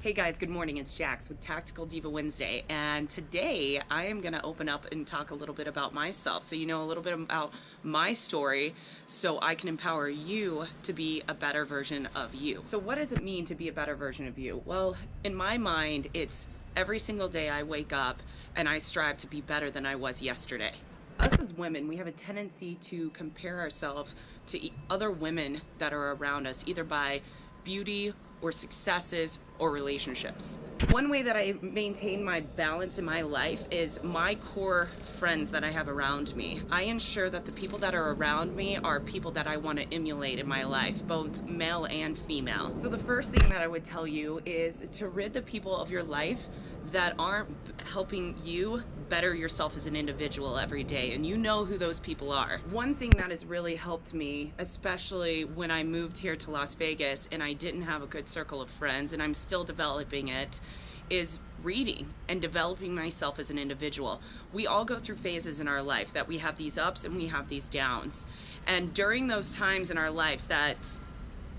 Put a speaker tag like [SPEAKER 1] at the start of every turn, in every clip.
[SPEAKER 1] Hey guys, good morning. It's Jax with Tactical Diva Wednesday, and today I am going to open up and talk a little bit about myself so you know a little bit about my story so I can empower you to be a better version of you. So what does it mean to be a better version of you? Well, in my mind, it's every single day I wake up and I strive to be better than I was yesterday. Us as women, we have a tendency to compare ourselves to other women that are around us, either by beauty or successes or relationships. One way that I maintain my balance in my life is my core friends that I have around me. I ensure that the people that are around me are people that I want to emulate in my life, both male and female. So the first thing that I would tell you is to rid the people of your life that aren't helping you better yourself as an individual every day, and you know who those people are. One thing that has really helped me, especially when I moved here to Las Vegas and I didn't have a good circle of friends, and I'm still developing it, is reading and developing myself as an individual. We all go through phases in our life that we have these ups and we have these downs, and during those times in our lives that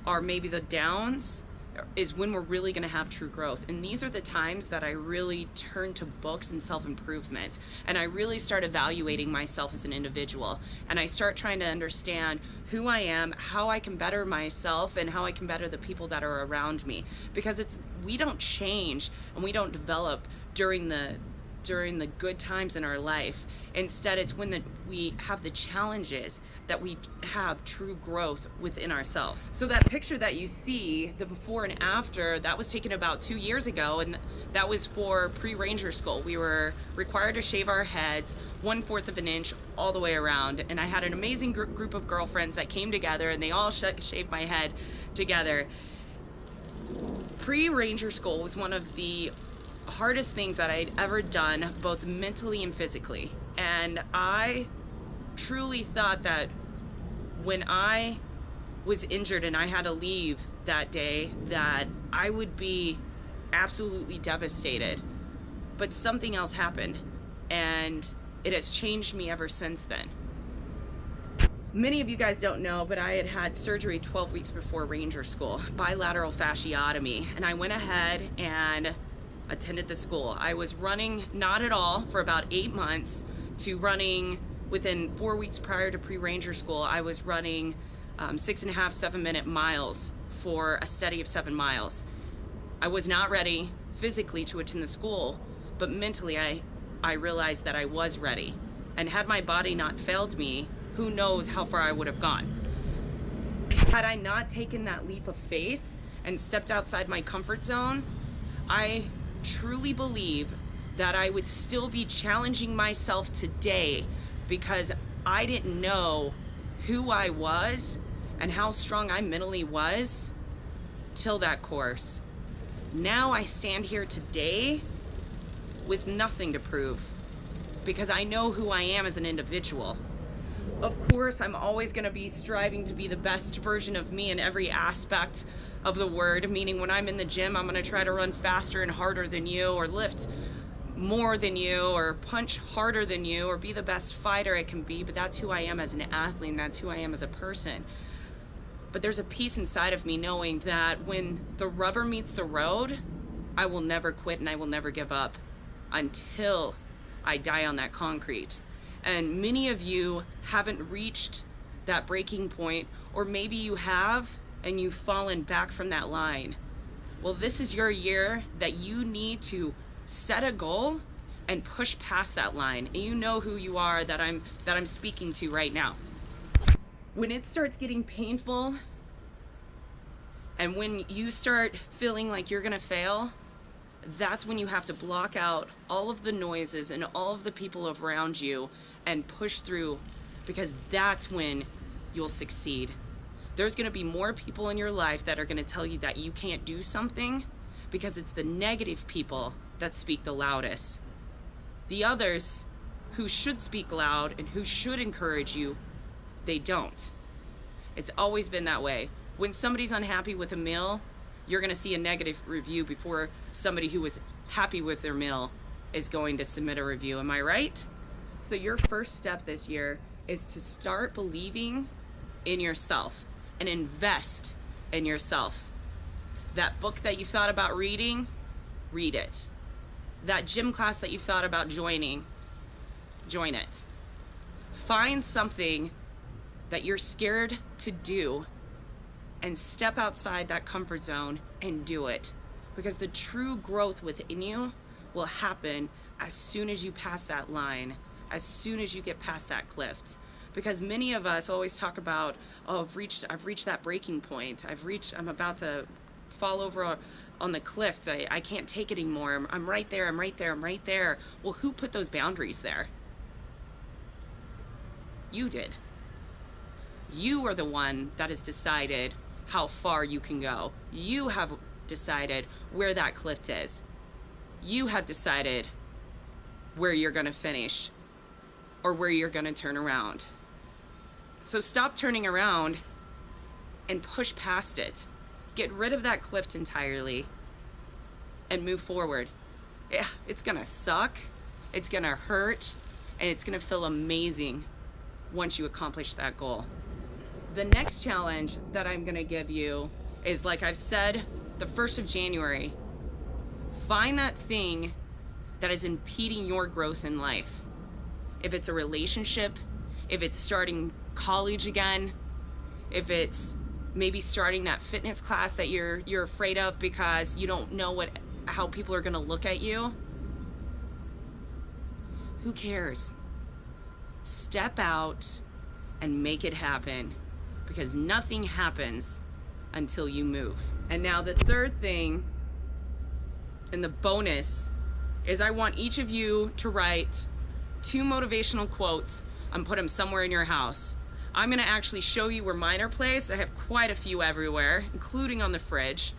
[SPEAKER 1] are maybe the downs is when we're really going to have true growth. And these are the times that I really turn to books and self-improvement, and I really start evaluating myself as an individual, and I start trying to understand who I am, how I can better myself, and how I can better the people that are around me. Because we don't change and we don't develop during the good times in our life. Instead, it's when we have the challenges that we have true growth within ourselves. So that picture that you see, the before and after, that was taken about 2 years ago, and that was for pre-ranger school. We were required to shave our heads 1/4 of an inch all the way around, and I had an amazing group of girlfriends that came together, and they all shaved my head together. Pre-ranger school was one of the hardest things that I'd ever done, both mentally and physically. And I truly thought that when I was injured and I had to leave that day, that I would be absolutely devastated. But something else happened, and it has changed me ever since then. Many of you guys don't know, but I had had surgery 12 weeks before Ranger School, bilateral fasciotomy, and I went ahead and attended the school. I was running not at all for about 8 months to running within 4 weeks prior to pre-ranger school. I was running 6.5, 7-minute miles for a steady of 7 miles. I was not ready physically to attend the school, but mentally I realized that I was ready. And had my body not failed me, who knows how far I would have gone. Had I not taken that leap of faith and stepped outside my comfort zone, I truly believe that I would still be challenging myself today, because I didn't know who I was and how strong I mentally was till that course. Now I stand here today with nothing to prove, because I know who I am as an individual. Of course, I'm always going to be striving to be the best version of me in every aspect of the word, meaning when I'm in the gym, I'm going to try to run faster and harder than you, or lift more than you, or punch harder than you, or be the best fighter I can be. But that's who I am as an athlete, and that's who I am as a person. But there's a peace inside of me knowing that when the rubber meets the road, I will never quit and I will never give up until I die on that concrete. And many of you haven't reached that breaking point, or maybe you have and you've fallen back from that line. Well, this is your year that you need to set a goal and push past that line. And you know who you are that I'm speaking to right now. When it starts getting painful, and when you start feeling like you're gonna fail, that's when you have to block out all of the noises and all of the people around you and push through, because that's when you'll succeed. There's going to be more people in your life that are going to tell you that you can't do something, because it's the negative people that speak the loudest. The others who should speak loud and who should encourage you, they don't. It's always been that way. When somebody's unhappy with a meal, you're going to see a negative review before somebody who was happy with their meal is going to submit a review. Am I right? So your first step this year is to start believing in yourself and invest in yourself. That book that you thought about reading, read it. That gym class that you thought about joining, join it. Find something that you're scared to do and step outside that comfort zone and do it. Because the true growth within you will happen as soon as you pass that line, as soon as you get past that cliff. Because many of us always talk about, oh, I've reached that breaking point. I'm about to fall over on the cliff. I can't take it anymore. I'm right there, I'm right there, I'm right there. Well, who put those boundaries there? You did. You are the one that has decided how far you can go. You have decided where that cliff is. You have decided where you're gonna finish or where you're gonna turn around. So stop turning around and push past it. Get rid of that cliff entirely and move forward. Yeah, it's gonna suck, it's gonna hurt, and it's gonna feel amazing once you accomplish that goal. The next challenge that I'm gonna give you is, like I've said, the 1st of January. Find that thing that is impeding your growth in life. If it's a relationship, if it's starting college again, if it's maybe starting that fitness class that you're afraid of because you don't know how people are gonna look at you. Who cares? Step out and make it happen, because nothing happens until you move. And now the third thing, and the bonus, is I want each of you to write 2 motivational quotes and put them somewhere in your house. I'm gonna actually show you where mine are placed. I have quite a few everywhere, including on the fridge.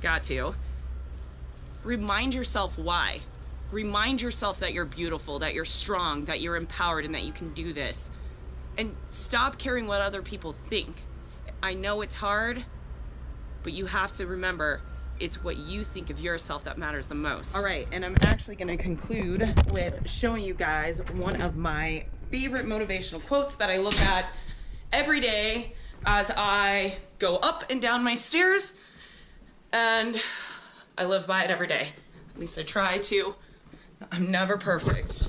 [SPEAKER 1] Got to. Remind yourself why. Remind yourself that you're beautiful, that you're strong, that you're empowered, and that you can do this. And stop caring what other people think. I know it's hard, but you have to remember, it's what you think of yourself that matters the most. All right, and I'm actually gonna conclude with showing you guys one of my favorite motivational quotes that I look at every day as I go up and down my stairs, and I live by it every day. At least I try to. I'm never perfect.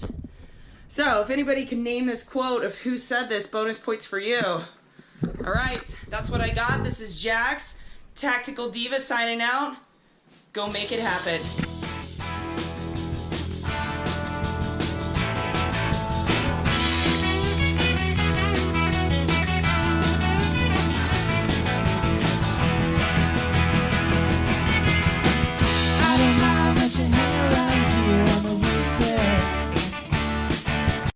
[SPEAKER 1] So if anybody can name this quote of who said this, bonus points for you. All right, that's what I got. This is Jax, Tactical Diva, signing out. Go make it happen.